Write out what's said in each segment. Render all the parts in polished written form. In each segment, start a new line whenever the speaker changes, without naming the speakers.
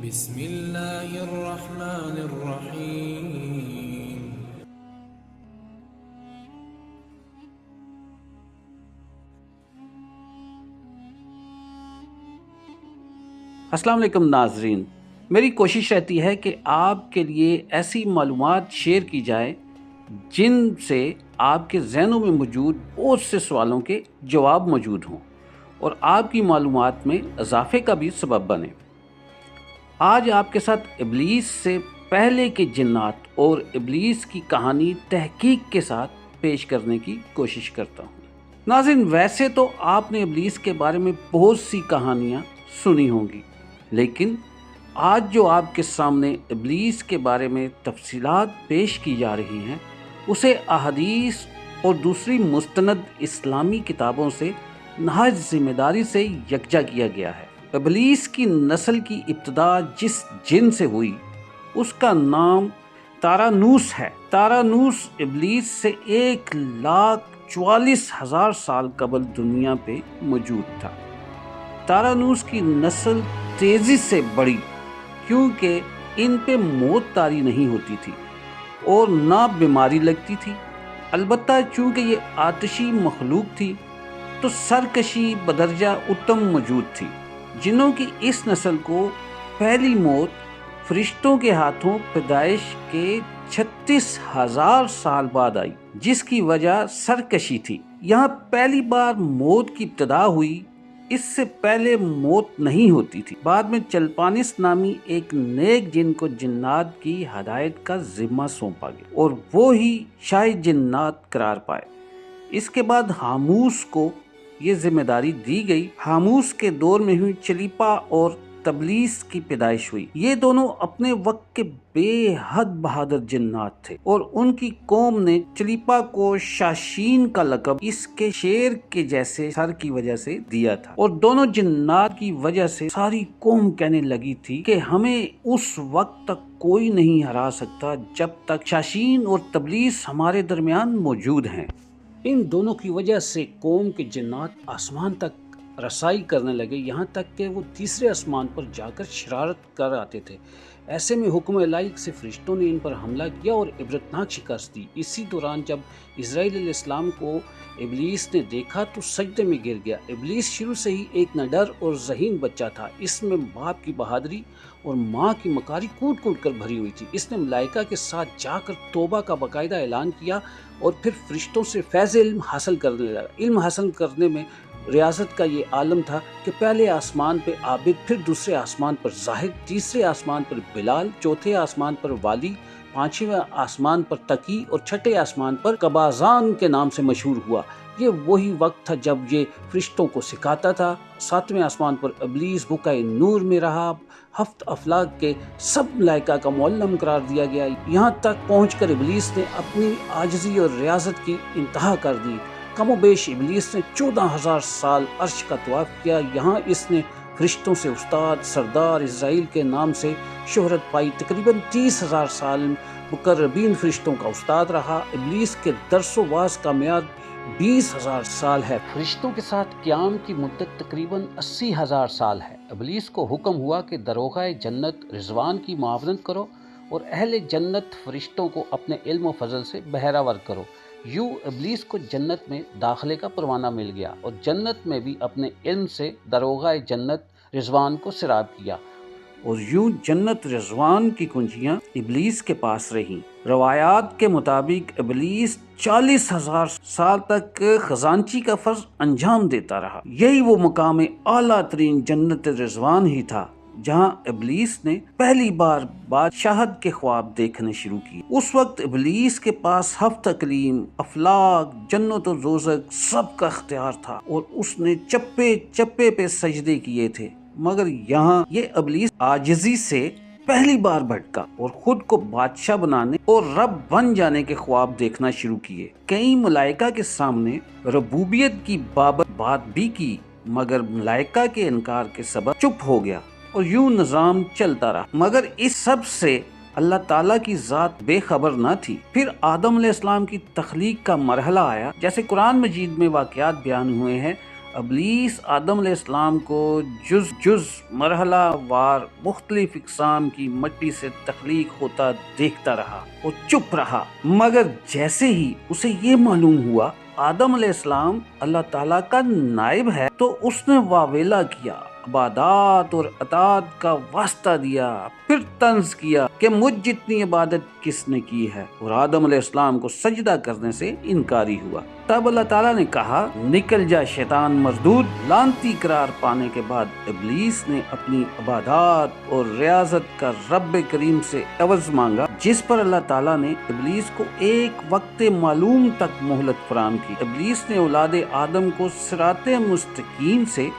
بسم اللہ الرحمن الرحیم۔
السلام علیکم ناظرین، میری کوشش رہتی ہے کہ آپ کے لیے ایسی معلومات شیئر کی جائے جن سے آپ کے ذہنوں میں موجود بہت سے سوالوں کے جواب موجود ہوں اور آپ کی معلومات میں اضافے کا بھی سبب بنے۔ آج آپ کے ساتھ ابلیس سے پہلے کے جنات اور ابلیس کی کہانی تحقیق کے ساتھ پیش کرنے کی کوشش کرتا ہوں۔ ناظرین، ویسے تو آپ نے ابلیس کے بارے میں بہت سی کہانیاں سنی ہوں گی، لیکن آج جو آپ کے سامنے ابلیس کے بارے میں تفصیلات پیش کی جا رہی ہیں اسے احادیث اور دوسری مستند اسلامی کتابوں سے نہایت ذمہ داری سے یکجا کیا گیا ہے۔ ابلیس کی نسل کی ابتدا جس جن سے ہوئی اس کا نام تارانوس ہے۔ تارانوس ابلیس سے 1,44,000 سال قبل دنیا پہ موجود تھا۔ تارانوس کی نسل تیزی سے بڑھی کیونکہ ان پہ موت طاری نہیں ہوتی تھی اور نہ بیماری لگتی تھی۔ البتہ چونکہ یہ آتشی مخلوق تھی تو سرکشی بدرجہ اتم موجود تھی۔ جنوں کی اس نسل کو پہلی موت فرشتوں کے ہاتھوں پیدائش کے 36,000 سال بعد آئی، جس کی وجہ سرکشی تھی۔ یہاں پہلی بار موت کی ابتدا ہوئی، اس سے پہلے موت نہیں ہوتی تھی۔ بعد میں چلپانس نامی ایک نیک جن کو جنات کی ہدایت کا ذمہ سونپا گیا اور وہ ہی شاہ جنات قرار پائے۔ اس کے بعد ہاموس کو یہ ذمہ داری دی گئی۔ ہاموس کے دور میں ہوئی چلیپا اور تبلیس کی پیدائش ہوئی۔ یہ دونوں اپنے وقت کے بے حد بہادر جنات تھے اور ان کی قوم نے چلیپا کو شاشین کا لقب اس کے شیر کے جیسے سر کی وجہ سے دیا تھا، اور دونوں جنات کی وجہ سے ساری قوم کہنے لگی تھی کہ ہمیں اس وقت تک کوئی نہیں ہرا سکتا جب تک شاشین اور تبلیس ہمارے درمیان موجود ہیں۔ ان دونوں کی وجہ سے قوم کے جنات آسمان تک رسائی کرنے لگے، یہاں تک کہ وہ تیسرے آسمان پر جا کر شرارت کر آتے تھے۔ ایسے میں حکم الہی سے فرشتوں نے ان پر حملہ کیا اور عبرتناک شکست دی۔ اسی دوران جب اسرائیل علیہ السلام کو ابلیس نے دیکھا تو سجدے میں گر گیا۔ ابلیس شروع سے ہی ایک نڈر اور ذہین بچہ تھا۔ اس میں باپ کی بہادری اور ماں کی مکاری کوٹ کوٹ کر بھری ہوئی تھی۔ اس نے ملائکہ کے ساتھ جا کر توبہ کا باقاعدہ اعلان کیا اور پھر فرشتوں سے فیض علم حاصل کرنے لگا۔ علم حاصل کرنے میں ریاضت کا یہ عالم تھا کہ پہلے آسمان پہ عابد، پھر دوسرے آسمان پر زاہد، تیسرے آسمان پر بلال، چوتھے آسمان پر والی، پانچویں آسمان پر تقی اور چھٹے آسمان پر قبازان کے نام سے مشہور ہوا۔ یہ وہی وقت تھا جب یہ فرشتوں کو سکھاتا تھا۔ ساتویں آسمان پر ابلیس بقعہ نور میں رہا۔ ہفت افلاک کے سب ملائکہ کا معلم قرار دیا گیا۔ یہاں تک پہنچ کر ابلیس نے اپنی عاجزی اور ریاضت کی انتہا کر دی۔ کم و بیش ابلیس نے 14,000 سال عرش کا طواف کیا۔ یہاں اس نے فرشتوں سے استاد، سردار اسرائیل کے نام سے شہرت پائی۔ تقریباً 30,000 سال مقربین فرشتوں کا استاد رہا۔ ابلیس کے درس و واعظ کا میعاد 20,000 سال ہے۔ فرشتوں کے ساتھ قیام کی مدت تقریباً 80,000 سال ہے۔ ابلیس کو حکم ہوا کہ داروغہ جنت رضوان کی معاونت کرو اور اہل جنت فرشتوں کو اپنے علم و فضل سے بہرہ ور کرو۔ یوں ابلیس کو جنت میں داخلے کا پروانہ مل گیا اور جنت میں بھی اپنے علم سے داروغہ جنت رضوان کو سراب کیا، اور یوں جنت رضوان کی کنجیاں ابلیس کے پاس رہیں۔ روایات کے مطابق ابلیس 40,000 سال تک خزانچی کا فرض انجام دیتا رہا۔ یہی وہ مقام اعلیٰ ترین جنت رضوان ہی تھا جہاں ابلیس نے پہلی بار بادشاہت کے خواب دیکھنے شروع کیے۔ اس وقت ابلیس کے پاس ہفت اقلیم، افلاک، جنت و دوزخ سب کا اختیار تھا اور اس نے چپے چپے پہ سجدے کیے تھے، مگر یہاں یہ ابلیس عاجزی سے پہلی بار بھٹکا اور خود کو بادشاہ بنانے اور رب بن جانے کے خواب دیکھنا شروع کیے۔ کئی ملائکہ کے سامنے ربوبیت کی بابت بات بھی کی، مگر ملائکہ کے انکار کے سبب چپ ہو گیا اور یوں نظام چلتا رہا۔ مگر اس سب سے اللہ تعالیٰ کی ذات بے خبر نہ تھی۔ پھر آدم علیہ السلام کی تخلیق کا مرحلہ آیا۔ جیسے قرآن مجید میں واقعات بیان ہوئے ہیں، ابلیس آدم علیہ السلام کو جز مرحلہ وار مختلف اقسام کی مٹی سے تخلیق ہوتا دیکھتا رہا، وہ چپ رہا، مگر جیسے ہی اسے یہ معلوم ہوا آدم علیہ السلام اللہ تعالیٰ کا نائب ہے تو اس نے واویلا کیا، عبادات اور اطاعت کا واسطہ دیا، پھر طنز کیا کہ مجھ جتنی عبادت کس نے کی ہے، اور آدم علیہ السلام کو سجدہ کرنے سے انکاری ہوا۔ تب اللہ تعالیٰ نے کہا نکل جا شیطان مردود۔ لعنتی قرار پانے کے بعد ابلیس نے اپنی عبادات اور ریاضت کا رب کریم سے عوض مانگا، جس پر اللہ تعالیٰ نے ابلیس کو ایک وقت معلوم تک مہلت فراہم کی۔ ابلیس نے اولاد آدم کو صراط مستقیم سے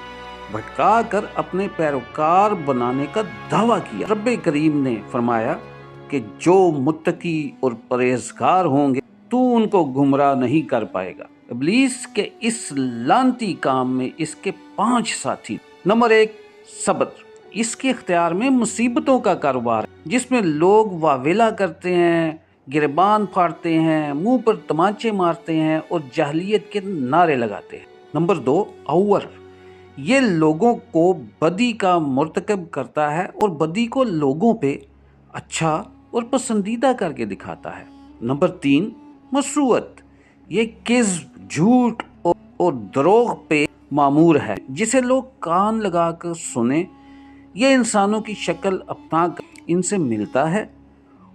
بھٹکا کر اپنے پیروکار بنانے کا دعویٰ کیا۔ رب کریم نے فرمایا کہ جو متقی اور پرہیزگار ہوں گے تو ان کو گمراہ نہیں کر پائے گا۔ ابلیس کے اس لعنتی کام میں اس کے 5 ساتھی۔ نمبر 1، صبر۔ اس کے اختیار میں مصیبتوں کا کاروبار ہے، جس میں لوگ واویلا کرتے ہیں، گریبان پھاڑتے ہیں، منہ پر تمانچے مارتے ہیں اور جاہلیت کے نعرے لگاتے ہیں۔ نمبر 2، عور۔ یہ لوگوں کو بدی کا مرتکب کرتا ہے اور بدی کو لوگوں پہ اچھا اور پسندیدہ کر کے دکھاتا ہے۔ نمبر 3، مسوت۔ یہ کذب، جھوٹ اور دروغ پہ معمور ہے، جسے لوگ کان لگا کر سنیں۔ یہ انسانوں کی شکل اپنا کر ان سے ملتا ہے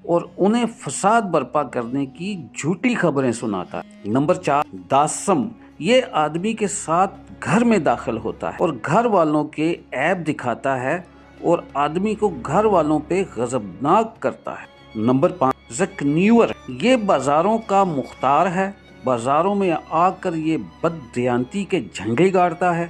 اور انہیں فساد برپا کرنے کی جھوٹی خبریں سناتا ہے۔ نمبر 4، داسم۔ یہ آدمی کے ساتھ گھر میں داخل ہوتا ہے اور گھر والوں کے عیب دکھاتا ہے اور آدمی کو گھر والوں پہ غضبناک کرتا ہے۔ نمبر 5، زکنیور۔ یہ بازاروں کا مختار ہے، بازاروں میں آ کر یہ بددیانتی کے جھنڈے گاڑتا ہے،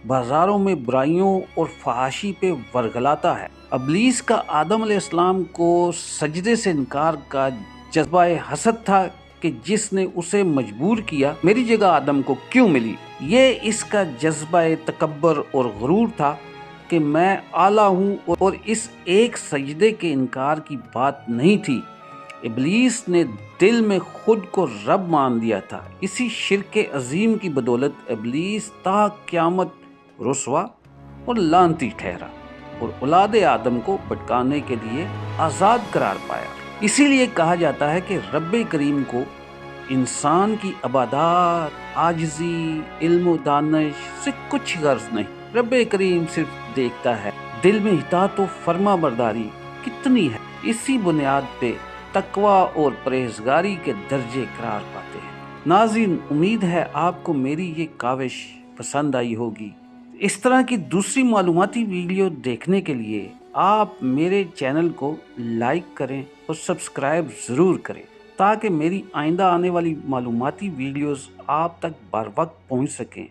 بازاروں میں برائیوں اور فحاشی پہ ورگلاتا ہے۔ ابلیس کا آدم علیہ السلام کو سجدے سے انکار کا جذبہ حسد تھا کہ جس نے اسے مجبور کیا میری جگہ آدم کو کیوں ملی۔ یہ اس کا جذبہ تکبر اور غرور تھا کہ میں اعلیٰ ہوں، اور اس ایک سجدے کے انکار کی بات نہیں تھی۔ ابلیس نے دل میں خود کو رب مان دیا تھا۔ اسی شرک عظیم کی بدولت ابلیس تا قیامت رسوا اور لعنتی ٹھہرا اور اولاد آدم کو بھٹکانے کے لیے آزاد قرار پایا۔ اسی لیے کہا جاتا ہے کہ رب کریم کو انسان کی عبادات، عاجزی، علم و دانش سے کچھ غرض نہیں۔ رب کریم صرف دیکھتا ہے دل میں اطاعت و فرما برداری کتنی ہے۔ اسی بنیاد پہ تقوی اور پرہیزگاری کے درجے قرار پاتے ہیں۔ ناظرین، امید ہے آپ کو میری یہ کاوش پسند آئی ہوگی۔ اس طرح کی دوسری معلوماتی ویڈیو دیکھنے کے لیے آپ میرے چینل کو لائک کریں اور سبسکرائب ضرور کریں، تاکہ میری آئندہ آنے والی معلوماتی ویڈیوز آپ تک بر وقت پہنچ سکیں۔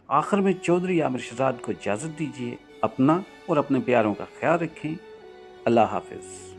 آخر میں چودھری عامر شہزاد کو اجازت دیجیے۔ اپنا اور اپنے پیاروں کا خیال رکھیں۔ اللہ حافظ۔